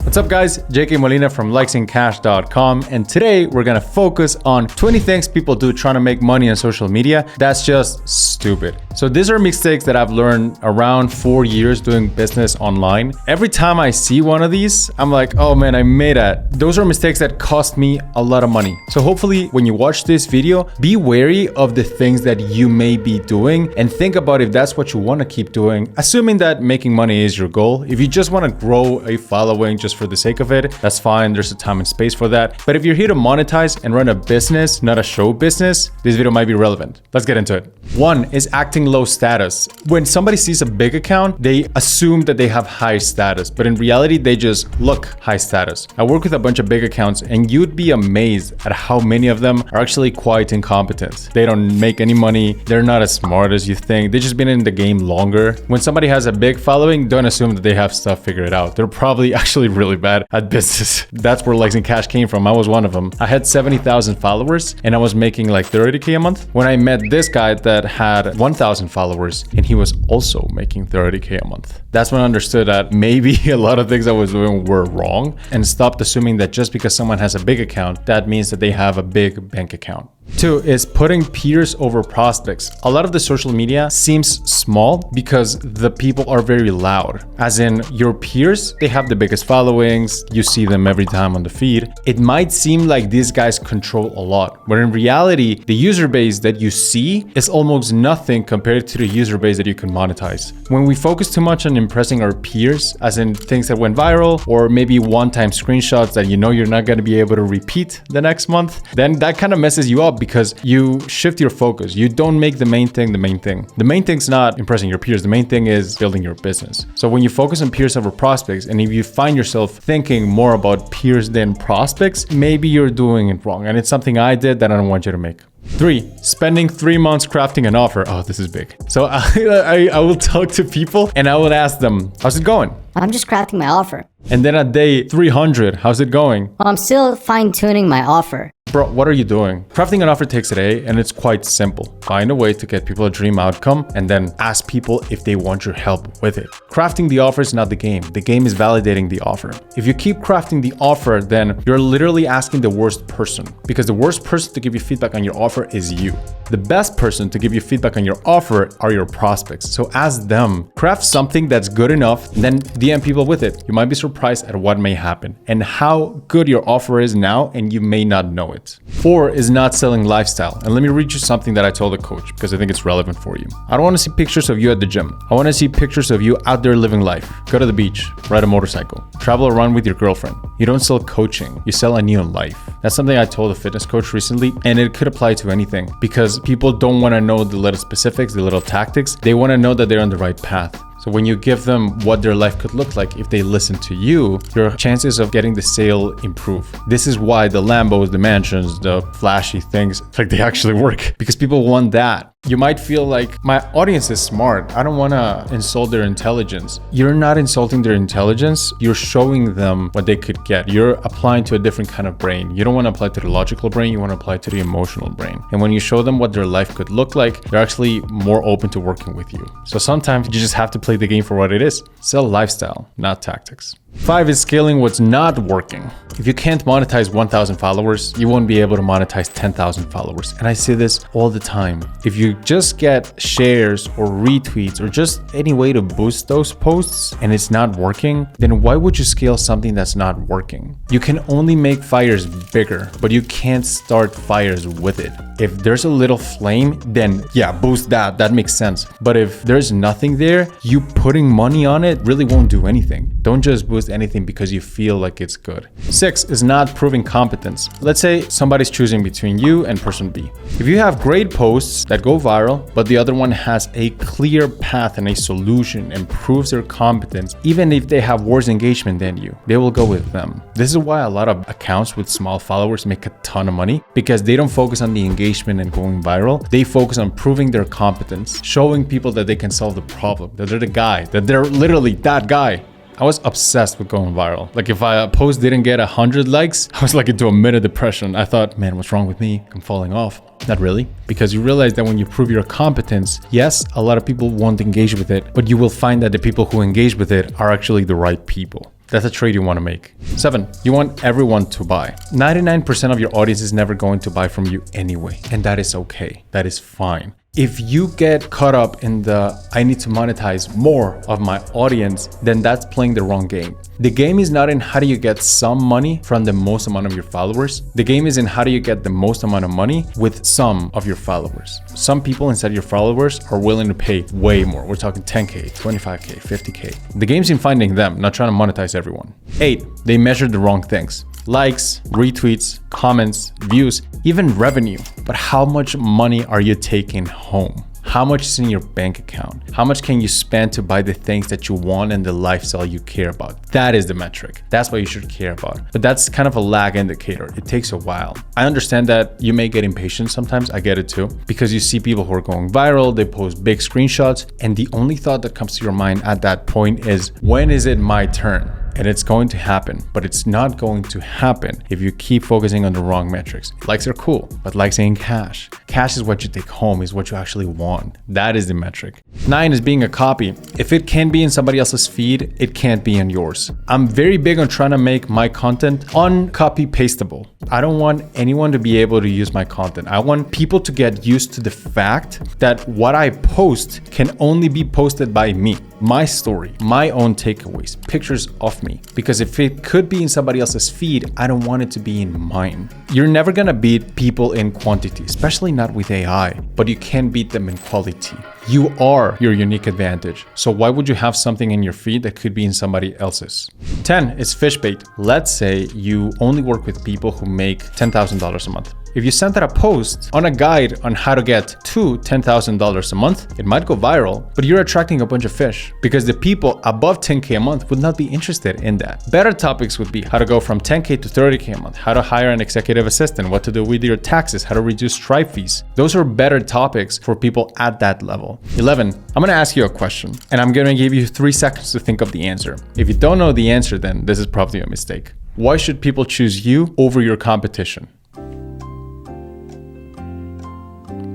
What's up guys, JK Molina from likesandcash.com, and today we're gonna focus on 20 things people do trying to make money on social media that's just stupid. So these are mistakes that I've learned around 4 years doing business online. Every time I see one of these, I'm like, oh man, I made that. Those are mistakes that cost me a lot of money. So hopefully when you watch this video, be wary of the things that you may be doing and think about if that's what you want to keep doing, assuming that making money is your goal. If you just want to grow a following just for the sake of it, that's fine. There's a time and space for that. But if you're here to monetize and run a business, not a show business, this video might be relevant. Let's get into it. One is acting low status. When somebody sees a big account, they assume that they have high status, but in reality, they just look high status. I work with a bunch of big accounts and you'd be amazed at how many of them are actually quite incompetent. They don't make any money. They're not as smart as you think. They've just been in the game longer. When somebody has a big following, don't assume that they have stuff figured out. They're probably actually really bad at business. That's where Likes and Cash came from. I was one of them. I had 70,000 followers and I was making like 30K a month. When I met this guy that had 1,000 followers and he was also making 30K a month. That's when I understood that maybe a lot of things I was doing were wrong and stopped assuming that just because someone has a big account, that means that they have a big bank account. 2 is putting peers over prospects. A lot of the social media seems small because the people are very loud. As in your peers, they have the biggest followings. You see them every time on the feed. It might seem like these guys control a lot, but in reality, the user base that you see is almost nothing compared to the user base that you can monetize. When we focus too much on impressing our peers, as in things that went viral or maybe one-time screenshots that you know you're not going to be able to repeat the next month, then that kind of messes you up because you shift your focus. You don't make the main thing the main thing. The main thing's not impressing your peers. The main thing is building your business. So when you focus on peers over prospects, and if you find yourself thinking more about peers than prospects, maybe you're doing it wrong. And it's something I did that I don't want you to make. 3, spending 3 months crafting an offer. Oh, this is big. So I will talk to people and I will ask them, how's it going? I'm just crafting my offer. And then at day 300, how's it going? Well, I'm still fine-tuning my offer. Bro, what are you doing? Crafting an offer takes a day and it's quite simple. Find a way to get people a dream outcome and then ask people if they want your help with it. Crafting the offer is not the game. The game is validating the offer. If you keep crafting the offer, then you're literally asking the worst person, because the worst person to give you feedback on your offer is you. The best person to give you feedback on your offer are your prospects. So ask them, craft something that's good enough, and then DM people with it. You might be surprised at what may happen and how good your offer is now, and you may not know it. 4 is not selling lifestyle. And let me read you something that I told the coach because I think it's relevant for you. I don't want to see pictures of you at the gym. I want to see pictures of you out there living life. Go to the beach, ride a motorcycle, travel around with your girlfriend. You don't sell coaching, you sell a new life. That's something I told a fitness coach recently, and it could apply to anything because people don't want to know the little specifics, the little tactics. They want to know that they're on the right path. So when you give them what their life could look like if they listen to you, your chances of getting the sale improve. This is why the Lambos, the mansions, the flashy things, like they actually work because people want that. You might feel like my audience is smart. I don't want to insult their intelligence. You're not insulting their intelligence. You're showing them what they could get. You're applying to a different kind of brain. You don't want to apply to the logical brain. You want to apply to the emotional brain. And when you show them what their life could look like, they're actually more open to working with you. So sometimes you just have to play the game for what it is. Sell lifestyle, not tactics. 5 is scaling what's not working. If you can't monetize 1,000 followers, you won't be able to monetize 10,000 followers. And I say this all the time. If you just get shares or retweets or just any way to boost those posts and it's not working, then why would you scale something that's not working? You can only make fires bigger, but you can't start fires with it. If there's a little flame, then yeah, boost that. That makes sense. But if there's nothing there, you putting money on it really won't do anything. Don't just boost anything because you feel like it's good. 6 is not proving competence. Let's say somebody's choosing between you and person B. If you have great posts that go viral, but the other one has a clear path and a solution and proves their competence, even if they have worse engagement than you, they will go with them. This is why a lot of accounts with small followers make a ton of money, because they don't focus on the engagement and going viral. They focus on proving their competence, showing people that they can solve the problem, that they're the guy, that they're literally that guy. I was obsessed with going viral. Like if a post didn't get 100 likes, I was like into a minute depression. I thought, man, what's wrong with me? I'm falling off. Not really, because you realize that when you prove your competence, yes, a lot of people won't engage with it, but you will find that the people who engage with it are actually the right people. That's a trade you want to make. 7, you want everyone to buy. 99% of your audience is never going to buy from you anyway, and that is okay. That is fine. If you get caught up in the I need to monetize more of my audience, then that's playing the wrong game. The game is not in how do you get some money from the most amount of your followers. The game is in how do you get the most amount of money with some of your followers. Some people inside your followers are willing to pay way more. We're talking 10K, 25K, 50K. The game's in finding them, not trying to monetize everyone. 8, they measured the wrong things. Likes, retweets, comments, views, even revenue. But how much money are you taking home? How much is in your bank account? How much can you spend to buy the things that you want and the lifestyle you care about? That is the metric. That's what you should care about. But that's kind of a lag indicator. It takes a while. I understand that you may get impatient sometimes. I get it too. Because you see people who are going viral, they post big screenshots, and the only thought that comes to your mind at that point is, when is it my turn? And it's going to happen, but it's not going to happen if you keep focusing on the wrong metrics. Likes are cool, but likes ain't cash. Cash is what you take home, is what you actually want. That is the metric. 9 is being a copy. If it can be in somebody else's feed, it can't be in yours. I'm very big on trying to make my content uncopy pastable. I don't want anyone to be able to use my content. I want people to get used to the fact that what I post can only be posted by me. My story, my own takeaways, pictures of me. Because if it could be in somebody else's feed, I don't want it to be in mine. You're never gonna beat people in quantity, especially not with AI, but you can beat them in quality. You are your unique advantage. So why would you have something in your feed that could be in somebody else's? 10 is fish bait. Let's say you only work with people who make $10,000 a month. If you sent out a post on a guide on how to get to $10,000 a month, it might go viral, but you're attracting a bunch of fish because the people above 10K a month would not be interested in that. Better topics would be how to go from 10K to 30K a month, how to hire an executive assistant, what to do with your taxes, how to reduce Stripe fees. Those are better topics for people at that level. 11, I'm gonna ask you a question and I'm gonna give you 3 seconds to think of the answer. If you don't know the answer, then this is probably a mistake. Why should people choose you over your competition?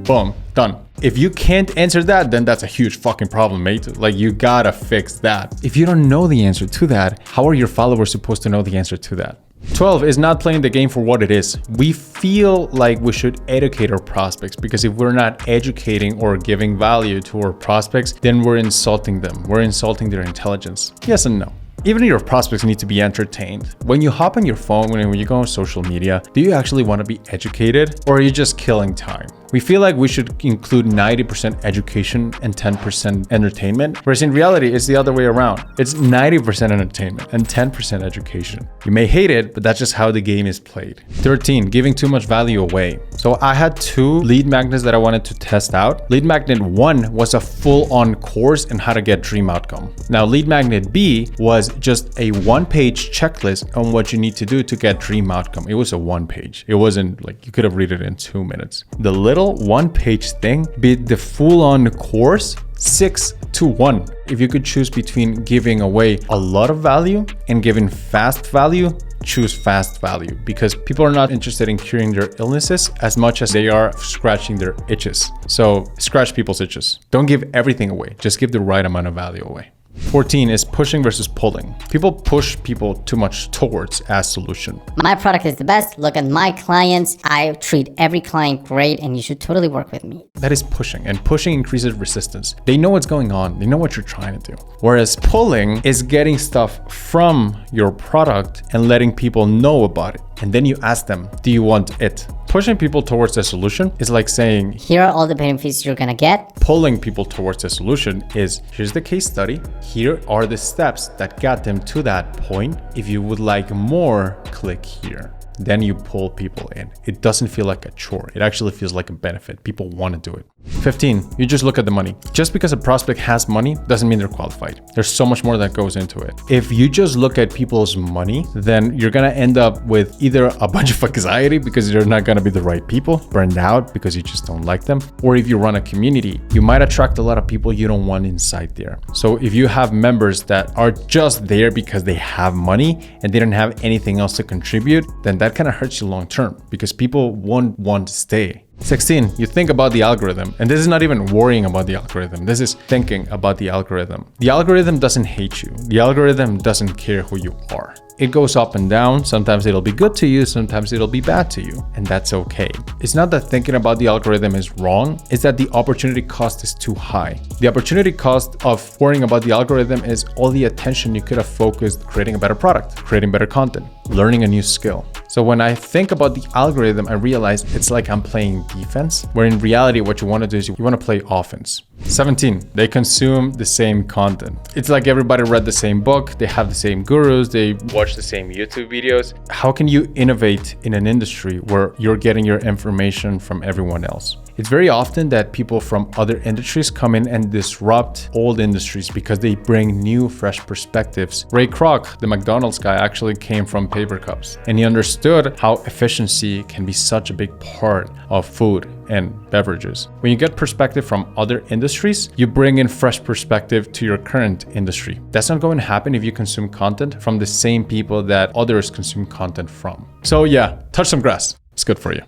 Boom, done. If you can't answer that, then that's a huge fucking problem, mate. Like, you gotta fix that. If you don't know the answer to that, how are your followers supposed to know the answer to that? 12 is not playing the game for what it is. We feel like we should educate our prospects because if we're not educating or giving value to our prospects, then we're insulting them. We're insulting their intelligence. Yes and no. Even your prospects need to be entertained. When you hop on your phone, when you go on social media, do you actually want to be educated or are you just killing time? We feel like we should include 90% education and 10% entertainment, whereas in reality, it's the other way around. It's 90% entertainment and 10% education. You may hate it, but that's just how the game is played. 13, giving too much value away. So I had 2 lead magnets that I wanted to test out. Lead magnet 1 was a full-on course in how to get dream outcome. Now, lead magnet B was just a 1-page checklist on what you need to do to get dream outcome. It was a 1-page. It wasn't like you could have read it in 2 minutes. The little 1-page thing beat the full-on course 6-1. If you could choose between giving away a lot of value and giving fast value, choose fast value because people are not interested in curing their illnesses as much as they are scratching their itches. So scratch people's itches. Don't give everything away. Just give the right amount of value away. 14 is pushing versus pulling. People push people too much towards as solution. My product is the best. Look at my clients. I treat every client great and you should totally work with me. That is pushing, and pushing increases resistance. They know what's going on. They know what you're trying to do. Whereas pulling is getting stuff from your product and letting people know about it. And then you ask them, do you want it? Pushing people towards a solution is like saying, here are all the benefits you're gonna get. Pulling people towards a solution is, here's the case study. Here are the steps that got them to that point. If you would like more, click here. Then you pull people in. It doesn't feel like a chore. It actually feels like a benefit. People want to do it. 15, you just look at the money. Just because a prospect has money doesn't mean they're qualified. There's so much more that goes into it. If you just look at people's money, then you're going to end up with either a bunch of anxiety because they're not going to be the right people, burned out because you just don't like them. Or if you run a community, you might attract a lot of people you don't want inside there. So if you have members that are just there because they have money and they don't have anything else to contribute, then that kind of hurts you long term because people won't want to stay. 16, you think about the algorithm. And this is not even worrying about the algorithm. This is thinking about the algorithm. The algorithm doesn't hate you. The algorithm doesn't care who you are. It goes up and down. Sometimes it'll be good to you, sometimes it'll be bad to you, and that's okay. It's not that thinking about the algorithm is wrong, it's that the opportunity cost is too high. The opportunity cost of worrying about the algorithm is all the attention you could have focused creating a better product, creating better content, learning a new skill. So when I think about the algorithm, I realize it's like I'm playing defense, where in reality, what you want to do is you want to play offense. 17, they consume the same content. It's like everybody read the same book, they have the same gurus, they watch the same YouTube videos. How can you innovate in an industry where you're getting your information from everyone else? It's very often that people from other industries come in and disrupt old industries because they bring new, fresh perspectives. Ray Kroc, the McDonald's guy, actually came from paper cups, and he understood how efficiency can be such a big part of food and beverages. When you get perspective from other industries, you bring in fresh perspective to your current industry. That's not going to happen if you consume content from the same people that others consume content from. So yeah, touch some grass. It's good for you.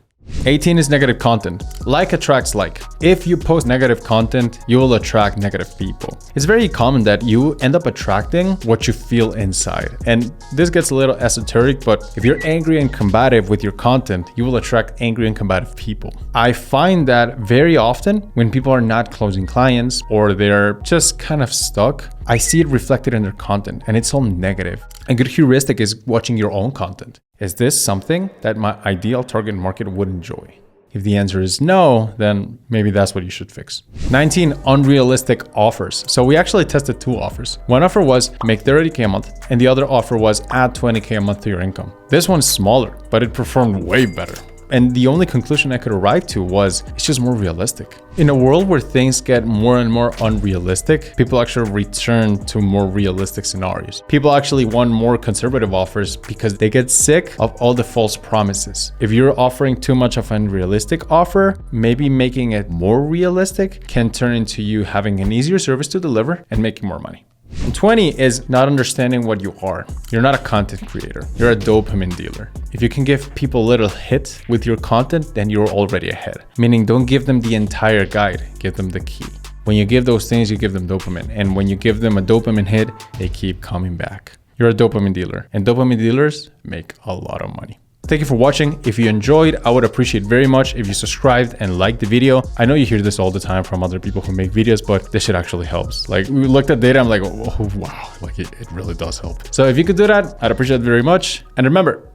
18 is negative content. Like attracts like. If you post negative content, you will attract negative people. It's very common that you end up attracting what you feel inside. And this gets a little esoteric, but if you're angry and combative with your content, you will attract angry and combative people. I find that very often when people are not closing clients or they're just kind of stuck, I see it reflected in their content and it's all negative. A good heuristic is watching your own content. Is this something that my ideal target market would enjoy? If the answer is no, then maybe that's what you should fix. 19, unrealistic offers. So we actually tested 2 offers. One offer was make 30K a month, and the other offer was add 20K a month to your income. This one's smaller, but it performed way better. And the only conclusion I could arrive to was it's just more realistic. In a world where things get more and more unrealistic, people actually return to more realistic scenarios. People actually want more conservative offers because they get sick of all the false promises. If you're offering too much of an unrealistic offer, maybe making it more realistic can turn into you having an easier service to deliver and making more money. And 20 is not understanding what you are. You're not a content creator. You're a dopamine dealer. If you can give people a little hit with your content, then you're already ahead. Meaning don't give them the entire guide, give them the key. When you give those things, you give them dopamine. And when you give them a dopamine hit, they keep coming back. You're a dopamine dealer, and dopamine dealers make a lot of money. Thank you for watching. If you enjoyed, I would appreciate very much if you subscribed and liked the video. I know you hear this all the time from other people who make videos, but this shit actually helps. Like we looked at data, I'm like, oh, wow, like it really does help. So if you could do that, I'd appreciate it very much. And remember,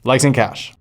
likes and cash.